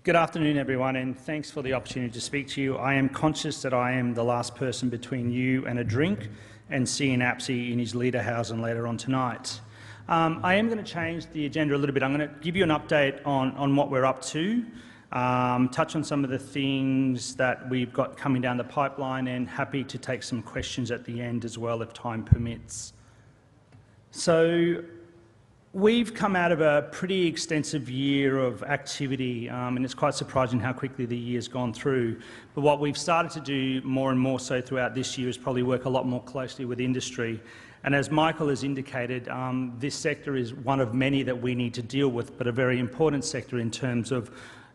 Good afternoon, everyone, and thanks for the opportunity to speak to you. I am conscious that I am the last person between you and a drink and seeing Apsey in his Lederhausen later on tonight. I am going to change the agenda a little bit. I'm going to give you an update on what we're up to, touch on some of the things that we've got coming down the pipeline, and happy to take some questions at the end as well if time permits. So, we've come out of a pretty extensive year of activity, and it's quite surprising how quickly the year's gone through. But what we've started to do more and more so throughout this year is probably work a lot more closely with industry. And as Michael has indicated, this sector is one of many that we need to deal with, but a very important sector in terms of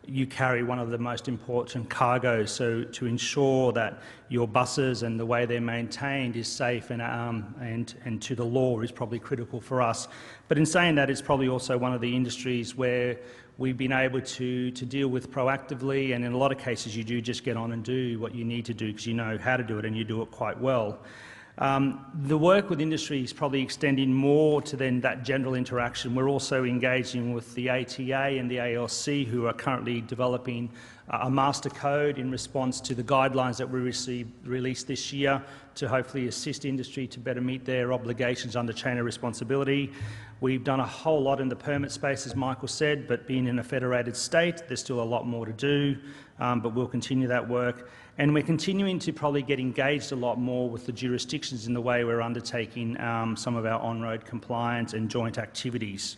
you carry one of the most important cargoes, so to ensure that your buses and the way they're maintained is safe and to the law is probably critical for us. But in saying that, it's probably also one of the industries where we've been able to deal with proactively, and in a lot of cases you do just get on and do what you need to do because you know how to do it and you do it quite well. The work with industry is probably extending more to then that general interaction. We're also engaging with the ATA and the ALC, who are currently developing a master code in response to the guidelines that we released this year to hopefully assist industry to better meet their obligations under chain of responsibility. We've done a whole lot in the permit space, as Michael said, but being in a federated state, there's still a lot more to do, but we'll continue that work. And we're continuing to probably get engaged a lot more with the jurisdictions in the way we're undertaking some of our on-road compliance and joint activities.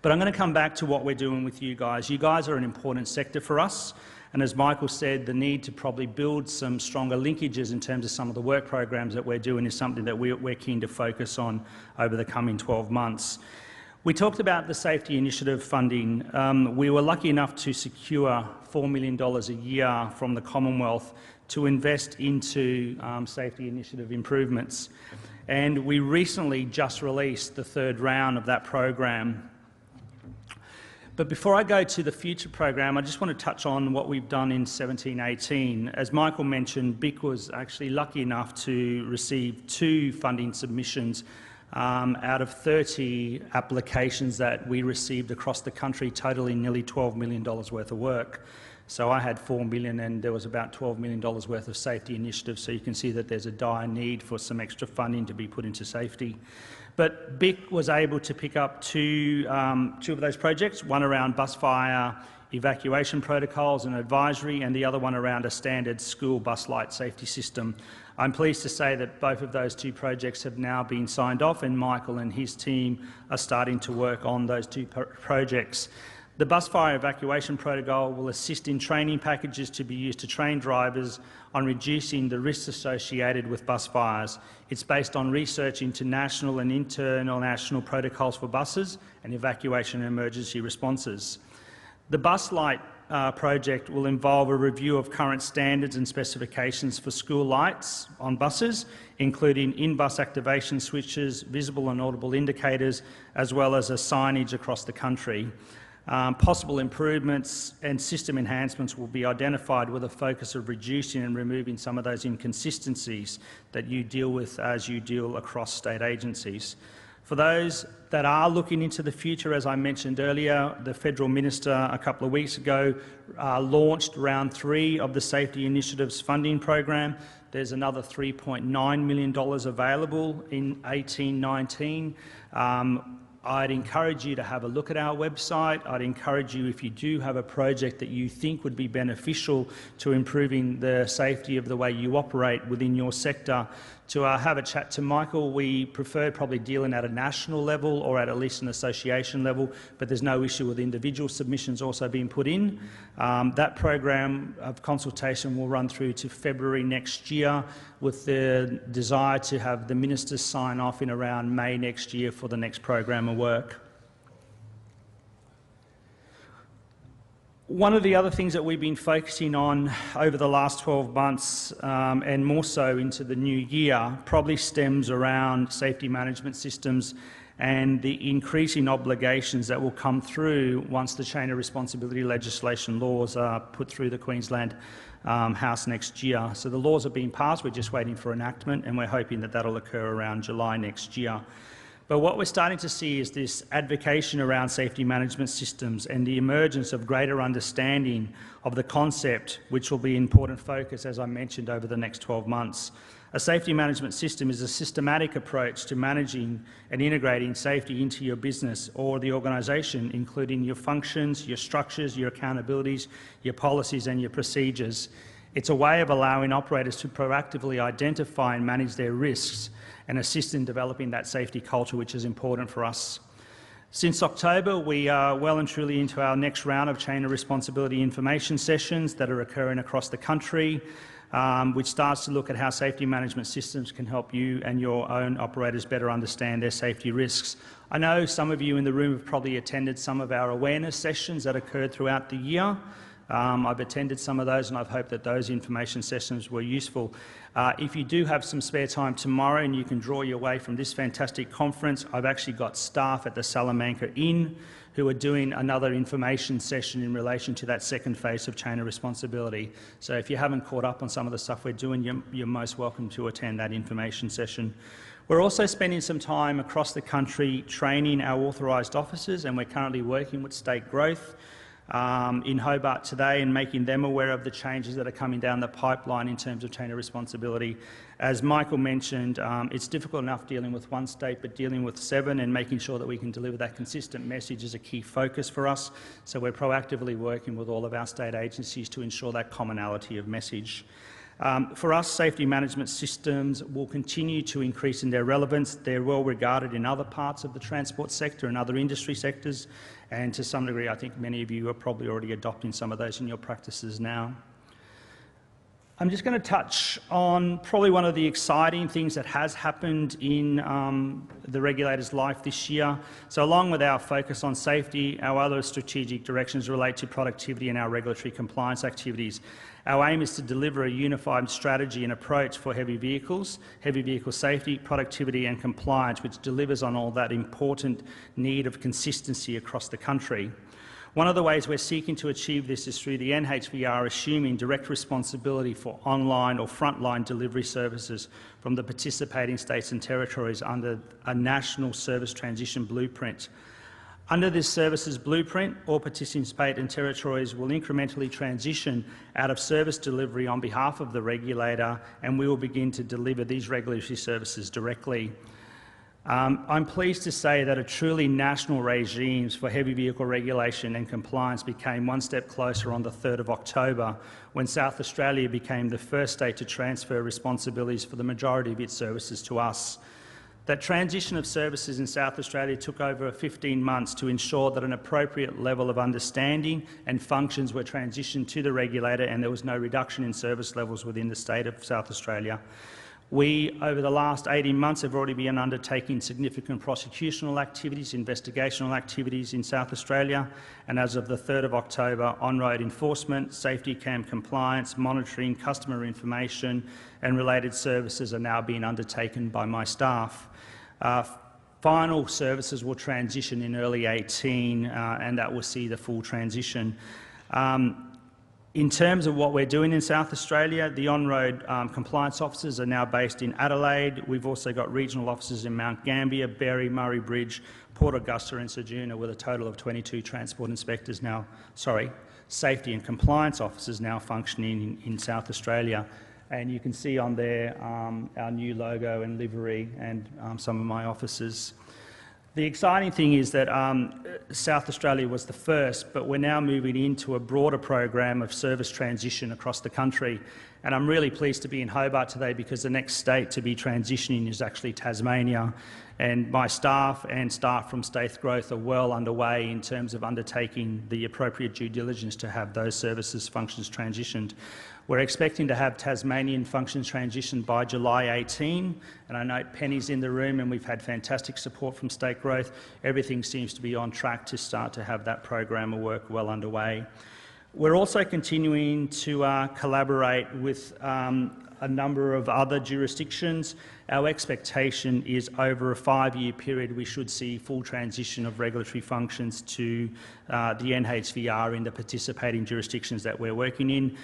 But I'm going to come back to what we're doing with you guys. You guys are an important sector for us, and as Michael said, the need to probably build some stronger linkages in terms of some of the work programs that we're doing is something that we're keen to focus on over the coming 12 months. We talked about the Safety Initiative funding. We were lucky enough to secure $4 million a year from the Commonwealth to invest into Safety Initiative improvements. And we recently just released the third round of that program. But before I go to the future program, I just want to touch on what we've done in 17-18. As Michael mentioned, BIC was actually lucky enough to receive 2 funding submissions out of 30 applications that we received across the country, totaling nearly $12 million worth of work. So I had $4 million and there was about $12 million worth of safety initiatives, so you can see that there's a dire need for some extra funding to be put into safety. But BIC was able to pick up two of those projects, one around bus fire evacuation protocols and advisory, and the other one around a standard school bus light safety system. I'm pleased to say that both of those 2 projects have now been signed off, and Michael and his team are starting to work on those 2 projects. The bus fire evacuation protocol will assist in training packages to be used to train drivers on reducing the risks associated with bus fires. It's based on research into national and international protocols for buses and evacuation and emergency responses. The bus light project will involve a review of current standards and specifications for school lights on buses, including in-bus activation switches, visible and audible indicators, as well as a signage across the country. Possible improvements and system enhancements will be identified with a focus of reducing and removing some of those inconsistencies that you deal with as you deal across state agencies. For those that are looking into the future, as I mentioned earlier, the Federal Minister a couple of weeks ago launched round 3 of the Safety Initiatives funding program. There's another $3.9 million available in 18-19. I'd encourage you to have a look at our website. I'd encourage you, if you do have a project that you think would be beneficial to improving the safety of the way you operate within your sector, to have a chat to Michael. We prefer probably dealing at a national level or at least an association level, but there's no issue with individual submissions also being put in. That program of consultation will run through to February next year, with the desire to have the ministers sign off in around May next year for the next program of work. One of the other things that we've been focusing on over the last 12 months, and more so into the new year, probably stems around safety management systems and the increasing obligations that will come through once the chain of responsibility legislation laws are put through the Queensland House next year. So the laws have been passed, we're just waiting for enactment, and we're hoping that that'll occur around July next year. But what we're starting to see is this advocacy around safety management systems and the emergence of greater understanding of the concept, which will be an important focus, as I mentioned, over the next 12 months. A safety management system is a systematic approach to managing and integrating safety into your business or the organisation, including your functions, your structures, your accountabilities, your policies and your procedures. It's a way of allowing operators to proactively identify and manage their risks and assist in developing that safety culture, which is important for us. Since October, we are well and truly into our next round of chain of responsibility information sessions that are occurring across the country, which starts to look at how safety management systems can help you and your own operators better understand their safety risks. I know some of you in the room have probably attended some of our awareness sessions that occurred throughout the year. I've attended some of those and I've hoped that those information sessions were useful. If you do have some spare time tomorrow and you can draw your way from this fantastic conference, I've actually got staff at the Salamanca Inn who are doing another information session in relation to that second phase of chain of responsibility. So if you haven't caught up on some of the stuff we're doing, you're most welcome to attend that information session. We're also spending some time across the country training our authorised officers, and we're currently working with State Growth in Hobart today and making them aware of the changes that are coming down the pipeline in terms of chain of responsibility. As Michael mentioned, it's difficult enough dealing with one state, but dealing with 7 and making sure that we can deliver that consistent message is a key focus for us. So we're proactively working with all of our state agencies to ensure that commonality of message. For us, safety management systems will continue to increase in their relevance. They're well regarded in other parts of the transport sector and other industry sectors, and to some degree I think many of you are probably already adopting some of those in your practices now. I'm just going to touch on probably one of the exciting things that has happened in the regulator's life this year. So along with our focus on safety, our other strategic directions relate to productivity and our regulatory compliance activities. Our aim is to deliver a unified strategy and approach for heavy vehicle safety, productivity and compliance, which delivers on all that important need of consistency across the country. One of the ways we're seeking to achieve this is through the NHVR assuming direct responsibility for online or frontline delivery services from the participating states and territories under a national service transition blueprint. Under this services blueprint, all participating states and territories will incrementally transition out of service delivery on behalf of the regulator, and we will begin to deliver these regulatory services directly. I'm pleased to say that a truly national regime for heavy vehicle regulation and compliance became one step closer on the 3rd of October, when South Australia became the first state to transfer responsibilities for the majority of its services to us. That transition of services in South Australia took over 15 months to ensure that an appropriate level of understanding and functions were transitioned to the regulator, and there was no reduction in service levels within the state of South Australia. We, over the last 18 months, have already been undertaking significant prosecutional activities, investigational activities in South Australia, and as of the 3rd of October, on-road enforcement, safety cam compliance, monitoring, customer information and related services are now being undertaken by my staff. Final services will transition in early 18 and that will see the full transition. In terms of what we're doing in South Australia, the on-road compliance officers are now based in Adelaide. We've also got regional officers in Mount Gambier, Berry, Murray Bridge, Port Augusta and Ceduna, with a total of 22 transport inspectors now, safety and compliance officers now functioning in South Australia. And you can see on there our new logo and livery and some of my officers. The exciting thing is that South Australia was the first, but we're now moving into a broader program of service transition across the country. And I'm really pleased to be in Hobart today because the next state to be transitioning is actually Tasmania. And my staff and staff from State Growth are well underway in terms of undertaking the appropriate due diligence to have those services functions transitioned. We're expecting to have Tasmanian functions transitioned by July 18, and I note Penny's in the room and we've had fantastic support from State Growth. Everything seems to be on track to start to have that program of work well underway. We're also continuing to collaborate with a number of other jurisdictions. Our expectation is over a 5-year period we should see full transition of regulatory functions to the NHVR in the participating jurisdictions that we're working in.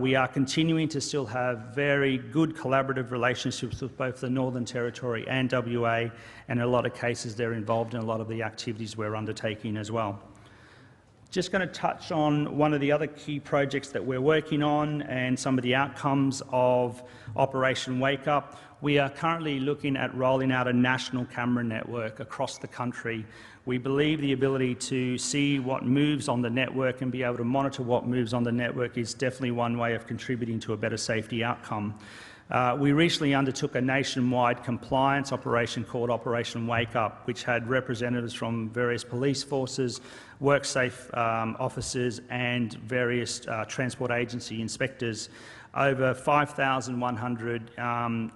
We are continuing to still have very good collaborative relationships with both the Northern Territory and WA, and in a lot of cases they're involved in a lot of the activities we're undertaking as well. Just going to touch on one of the other key projects that we're working on and some of the outcomes of Operation Wake Up. We are currently looking at rolling out a national camera network across the country. We believe the ability to see what moves on the network and be able to monitor what moves on the network is definitely one way of contributing to a better safety outcome. We recently undertook a nationwide compliance operation called Operation Wake Up, which had representatives from various police forces, WorkSafe officers and various transport agency inspectors. Over 5,100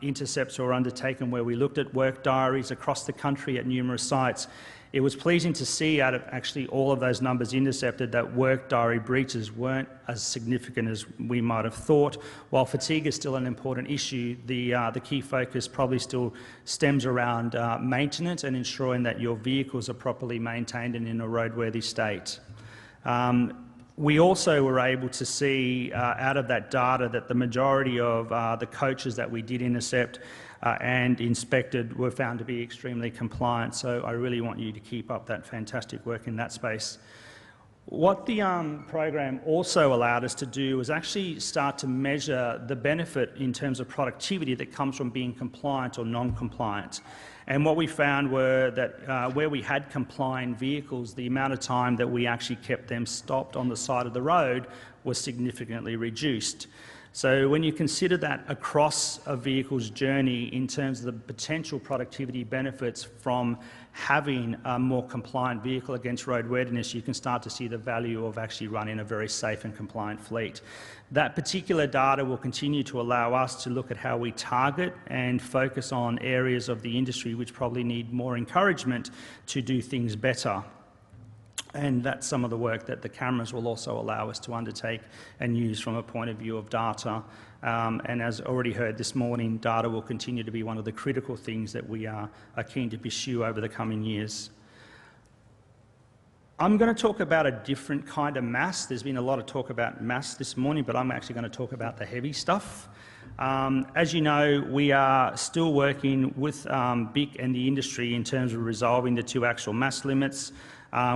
intercepts were undertaken where we looked at work diaries across the country at numerous sites. It was pleasing to see out of actually all of those numbers intercepted that work diary breaches weren't as significant as we might have thought. While fatigue is still an important issue, the key focus probably still stems around maintenance and ensuring that your vehicles are properly maintained and in a roadworthy state. We also were able to see out of that data that the majority of the coaches that we did intercept and inspected were found to be extremely compliant, so I really want you to keep up that fantastic work in that space. What the program also allowed us to do was actually start to measure the benefit in terms of productivity that comes from being compliant or non-compliant. And what we found were that where we had compliant vehicles, the amount of time that we actually kept them stopped on the side of the road was significantly reduced. So when you consider that across a vehicle's journey in terms of the potential productivity benefits from having a more compliant vehicle against roadworthiness, you can start to see the value of actually running a very safe and compliant fleet. That particular data will continue to allow us to look at how we target and focus on areas of the industry which probably need more encouragement to do things better. And that's some of the work that the cameras will also allow us to undertake and use from a point of view of data. And as already heard this morning, data will continue to be one of the critical things that we are keen to pursue over the coming years. I'm going to talk about a different kind of mass. There's been a lot of talk about mass this morning, but I'm actually going to talk about the heavy stuff. As you know, we are still working with BIC and the industry in terms of resolving the 2 axle mass limits.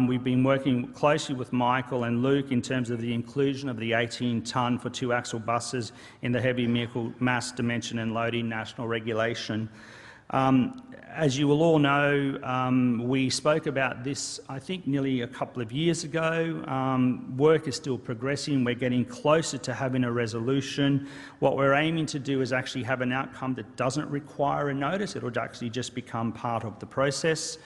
We've been working closely with Michael and Luke in terms of the inclusion of the 18-tonne for 2-axle buses in the heavy vehicle mass dimension and loading national regulation. As you will all know, we spoke about this, I think, nearly a couple of years ago. Work is still progressing. We're getting closer to having a resolution. What we're aiming to do is actually have an outcome that doesn't require a notice. It'll actually just become part of the process.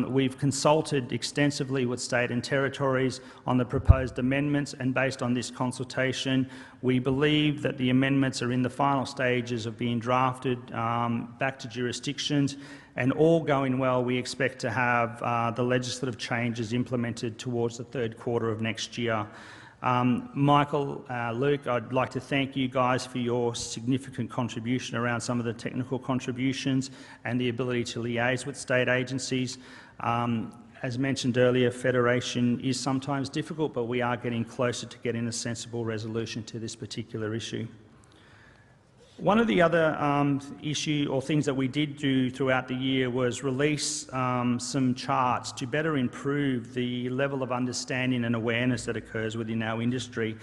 We've consulted extensively with state and territories on the proposed amendments, and based on this consultation, we believe that the amendments are in the final stages of being drafted back to jurisdictions, and all going well, we expect to have the legislative changes implemented towards the 3rd quarter of next year. Michael, Luke, I'd like to thank you guys for your significant contribution around some of the technical contributions and the ability to liaise with state agencies. As mentioned earlier, federation is sometimes difficult, but we are getting closer to getting a sensible resolution to this particular issue. One of the other things that we did do throughout the year was release some charts to better improve the level of understanding and awareness that occurs within our industry.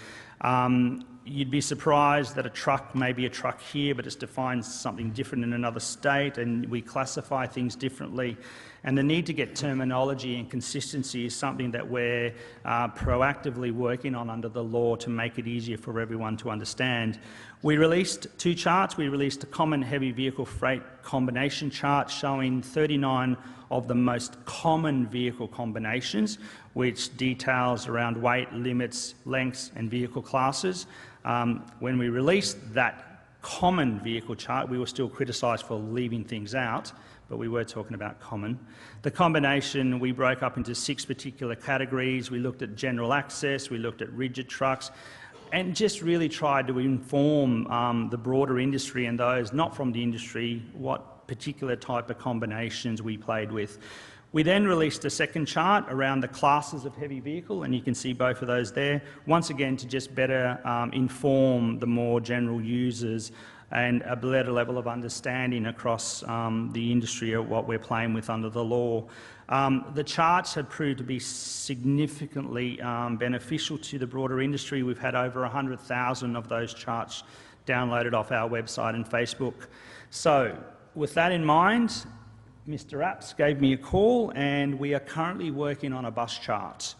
You'd be surprised that a truck may be a truck here, but it's defined something different in another state, and we classify things differently. And the need to get terminology and consistency is something that we're proactively working on under the law to make it easier for everyone to understand. We released 2 charts. We released a common heavy vehicle freight combination chart showing 39 of the most common vehicle combinations, which details around weight, limits, lengths and vehicle classes. When we released that common vehicle chart, we were still criticised for leaving things out, but we were talking about common. The combination we broke up into 6 particular categories. We looked at general access, we looked at rigid trucks, and just really tried to inform the broader industry and those not from the industry what particular type of combinations we played with. We then released a second chart around the classes of heavy vehicle, and you can see both of those there, once again to just better inform the more general users and a better level of understanding across the industry of what we're playing with under the law. The charts have proved to be significantly beneficial to the broader industry. We've had over 100,000 of those charts downloaded off our website and Facebook. So with that in mind, Mr. Apps gave me a call, and we are currently working on a bus chart.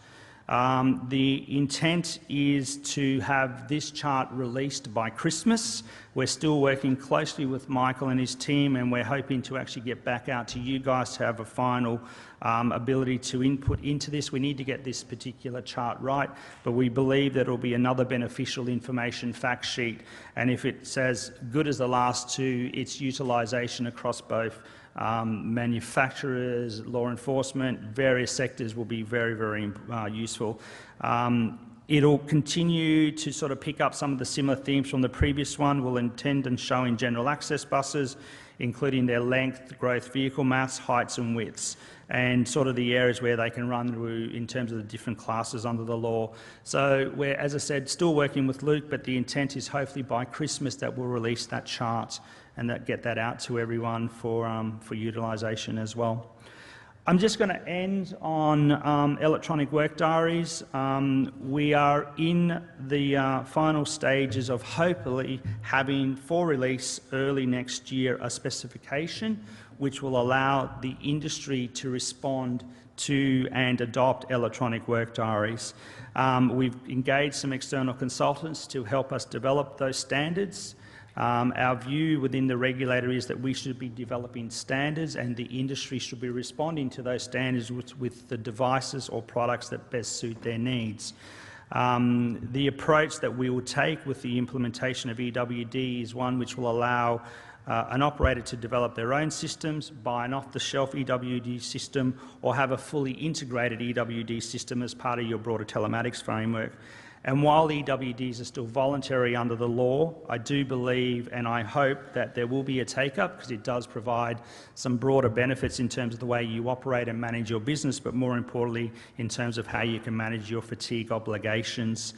The intent is to have this chart released by Christmas. We're still working closely with Michael and his team, and we're hoping to actually get back out to you guys to have a final ability to input into this. We need to get this particular chart right, but we believe that it will be another beneficial information fact sheet, and if it's as good as the last two, its utilisation across both manufacturers, law enforcement, various sectors will be very, very useful. It'll continue to sort of pick up some of the similar themes from the previous one. We'll intend on showing general access buses, including their length, growth, vehicle mass, heights and widths, and sort of the areas where they can run through in terms of the different classes under the law. So we're, as I said, still working with Luke, but the intent is hopefully by Christmas that we'll release that chart and get that out to everyone for utilisation as well. I'm just going to end on electronic work diaries. We are in the final stages of hopefully having for release early next year a specification which will allow the industry to respond to and adopt electronic work diaries. We've engaged some external consultants to help us develop those standards. Our view within the regulator is that we should be developing standards and the industry should be responding to those standards with the devices or products that best suit their needs. The approach that we will take with the implementation of EWD is one which will allow an operator to develop their own systems, buy an off-the-shelf EWD system, or have a fully integrated EWD system as part of your broader telematics framework. And while EWDs are still voluntary under the law, I do believe and I hope that there will be a take-up because it does provide some broader benefits in terms of the way you operate and manage your business, but more importantly in terms of how you can manage your fatigue obligations.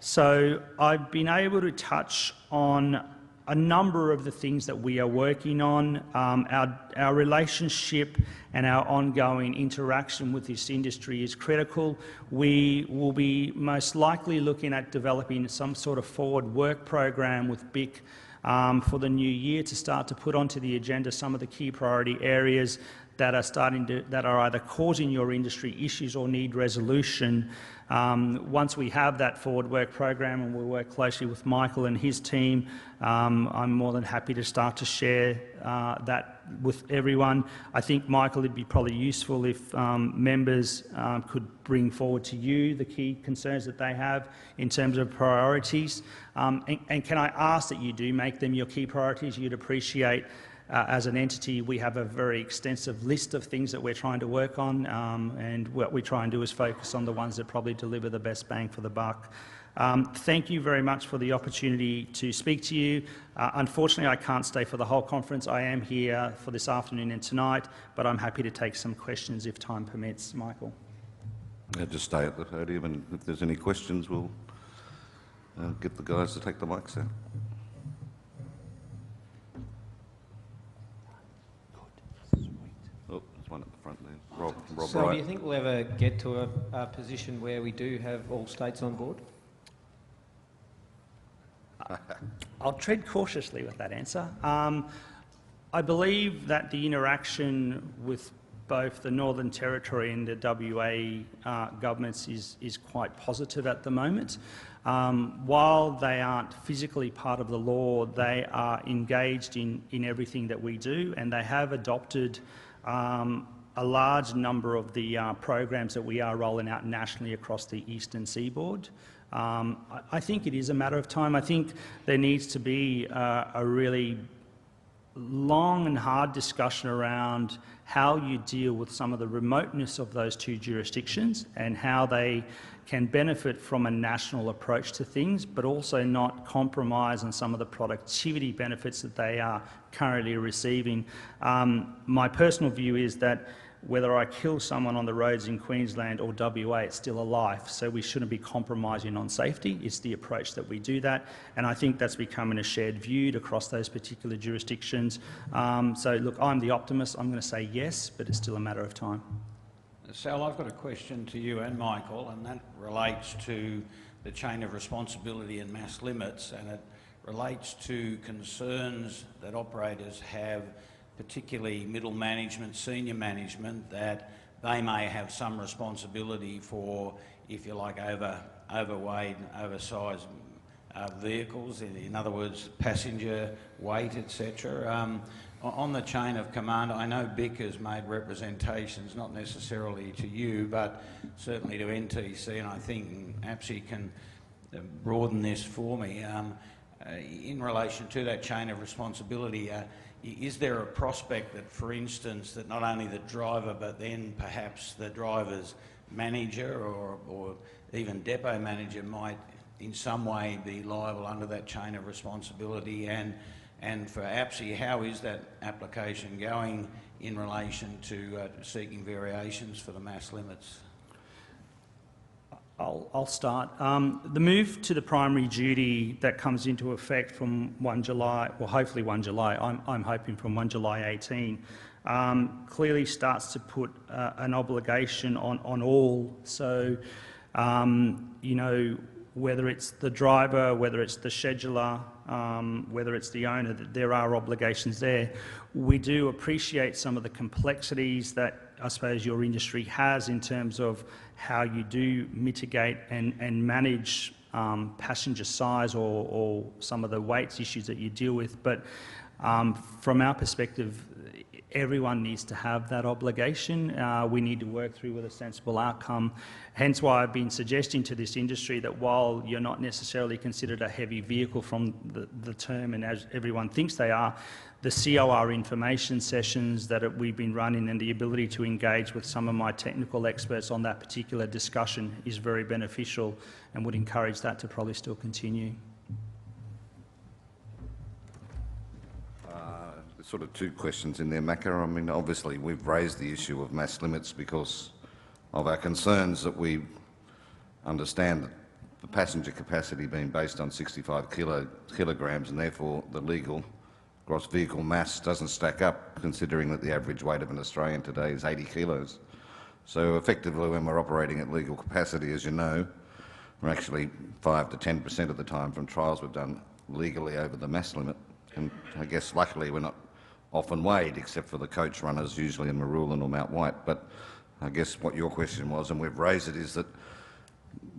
So I've been able to touch on a number of the things that we are working on. Our relationship and our ongoing interaction with this industry is critical. We will be most likely looking at developing some sort of forward work program with BIC for the new year to start to put onto the agenda some of the key priority areas that are either causing your industry issues or need resolution. Once we have that forward work program and we'll work closely with Michael and his team, I'm more than happy to start to share that with everyone. I think, Michael, it'd be probably useful if members could bring forward to you the key concerns that they have in terms of priorities. And can I ask that you do make them your key priorities? You'd appreciate as an entity, we have a very extensive list of things that we're trying to work on, and what we try and do is focus on the ones that probably deliver the best bang for the buck. Thank you very much for the opportunity to speak to you. Unfortunately, I can't stay for the whole conference. I am here for this afternoon and tonight, but I'm happy to take some questions if time permits. Michael. Yeah, just stay at the podium, and if there's any questions, we'll get the guys to take the mics out. One at the front there. Rob So Wright. do you think we'll ever get to a position where we do have all states on board? I'll tread cautiously with that answer. I believe that the interaction with both the Northern Territory and the WA governments is quite positive at the moment. While they aren't physically part of the law, they are engaged in everything that we do, and they have adopted a large number of the programs that we are rolling out nationally across the eastern seaboard. I think it is a matter of time. I think there needs to be a really long and hard discussion around how you deal with some of the remoteness of those two jurisdictions and how they can benefit from a national approach to things, but also not compromise on some of the productivity benefits that they are currently receiving. My personal view is that whether I kill someone on the roads in Queensland or WA, it's still a life, so we shouldn't be compromising on safety. It's the approach that we do that, and I think that's becoming a shared view across those particular jurisdictions. So look, I'm the optimist. I'm going to say yes, but it's still a matter of time. Sal, I've got a question to you and Michael, and that relates to the chain of responsibility and mass limits, and it relates to concerns that operators have, particularly middle management, senior management, that they may have some responsibility for, if you like, overweight, oversized vehicles, in other words, passenger weight, etc. On the chain of command, I know BIC has made representations, not necessarily to you, but certainly to NTC, and I think APSI can broaden this for me. In relation to that chain of responsibility, is there a prospect that, for instance, that not only the driver but then perhaps the driver's manager or even depot manager might in some way be liable under that chain of responsibility? And for APSI, how is that application going in relation to seeking variations for the mass limits? I'll start. The move to the primary duty that comes into effect from 1 July, well, hopefully 1 July, I'm hoping from 1 July 18, clearly starts to put an obligation on all. So, you know, whether it's the driver, whether it's the scheduler, whether it's the owner, there are obligations there. We do appreciate some of the complexities that I suppose your industry has in terms of how you do mitigate and manage passenger size or some of the weights issues that you deal with. But from our perspective, everyone needs to have that obligation. We need to work through with a sensible outcome. Hence why I've been suggesting to this industry that while you're not necessarily considered a heavy vehicle from the term and as everyone thinks they are, the COR information sessions that we've been running and the ability to engage with some of my technical experts on that particular discussion is very beneficial, and would encourage that to probably still continue. There's sort of two questions in there, Macca. I mean, obviously we've raised the issue of mass limits because of our concerns that we understand that the passenger capacity being based on 65 kilograms and therefore the legal gross vehicle mass doesn't stack up, considering that the average weight of an Australian today is 80 kilos. So effectively, when we're operating at legal capacity, as you know, we're actually 5 to 10% of the time from trials we've done legally over the mass limit. And I guess luckily we're not often weighed, except for the coach runners, usually in Marulan or Mount White. But I guess what your question was, and we've raised it, is that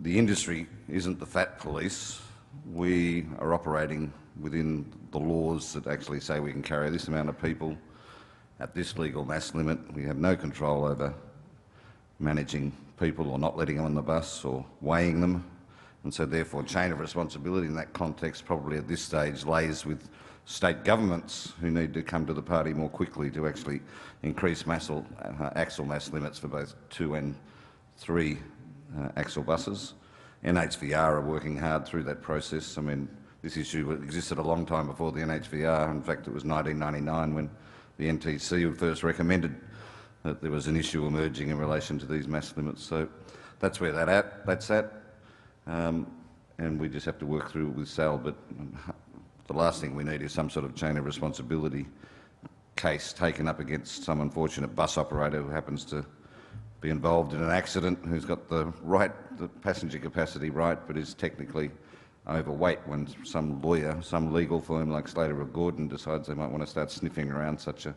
the industry isn't the fat police. We are operating within the laws that actually say we can carry this amount of people at this legal mass limit. We have no control over managing people or not letting them on the bus or weighing them. And so therefore chain of responsibility in that context probably at this stage lays with state governments, who need to come to the party more quickly to actually increase axle mass limits for both 2 and 3 axle buses. NHVR are working hard through that process. I mean, this issue existed a long time before the NHVR. In fact, it was 1999 when the NTC first recommended that there was an issue emerging in relation to these mass limits. So that's where that's at. And we just have to work through it with Sal. But the last thing we need is some sort of chain of responsibility case taken up against some unfortunate bus operator who happens to be involved in an accident, who's got the passenger capacity right, but is technically overweight, when some lawyer, some legal firm like Slater or Gordon decides they might want to start sniffing around such an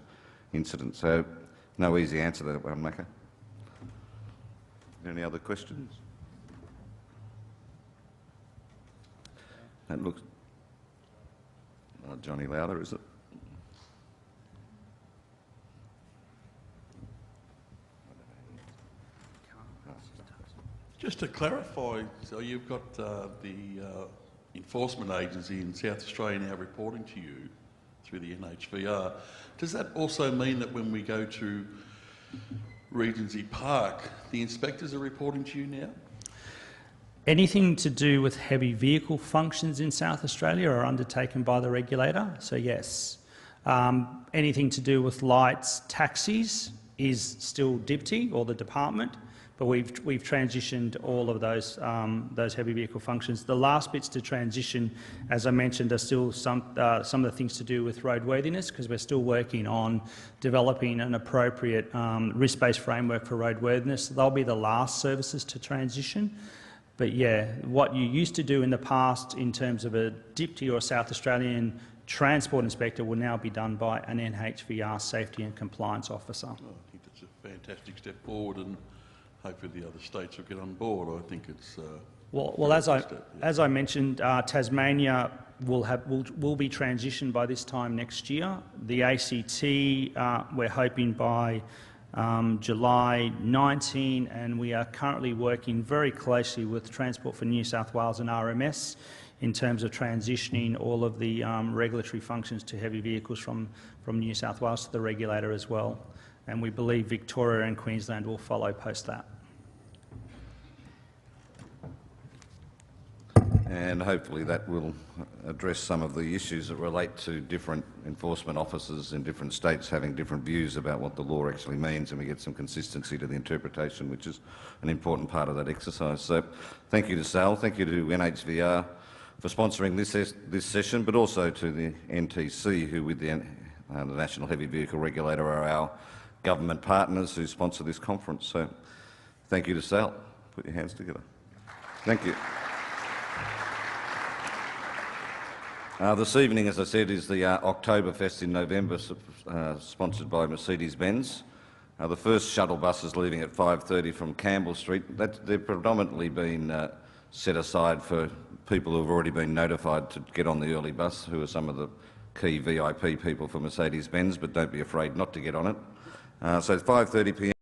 incident. So no easy answer to that one, Macca. Any other questions? That looks... Johnny Lowther, is it? Just to clarify, so you've got the enforcement agency in South Australia now reporting to you through the NHVR. Does that also mean that when we go to Regency Park, the inspectors are reporting to you now? Anything to do with heavy vehicle functions in South Australia are undertaken by the regulator, so yes. Anything to do with lights, taxis is still DIPTI or the department, but we've transitioned all of those heavy vehicle functions. The last bits to transition, as I mentioned, are still some of the things to do with roadworthiness, because we're still working on developing an appropriate risk-based framework for roadworthiness. They'll be the last services to transition. But yeah, what you used to do in the past in terms of a DIPTI or South Australian transport inspector will now be done by an NHVR safety and compliance officer. Oh, I think that's a fantastic step forward, and hopefully the other states will get on board. I think it's well, as I mentioned, Tasmania will be transitioned by this time next year. The ACT we're hoping by July 19, and we are currently working very closely with Transport for New South Wales and RMS in terms of transitioning all of the regulatory functions to heavy vehicles from New South Wales to the regulator as well. And we believe Victoria and Queensland will follow post that. And hopefully that will address some of the issues that relate to different enforcement officers in different states having different views about what the law actually means, and we get some consistency to the interpretation, which is an important part of that exercise. So thank you to Sal, thank you to NHVR for sponsoring this session, but also to the NTC, who with the National Heavy Vehicle Regulator are our government partners who sponsor this conference. So thank you to Sal. Put your hands together. Thank you. This evening, as I said, is the Oktoberfest in November, sponsored by Mercedes-Benz. The first shuttle bus is leaving at 5:30 from Campbell Street. They've predominantly been set aside for people who have already been notified to get on the early bus, who are some of the key VIP people for Mercedes-Benz, but don't be afraid not to get on it. So 5:30 p.m.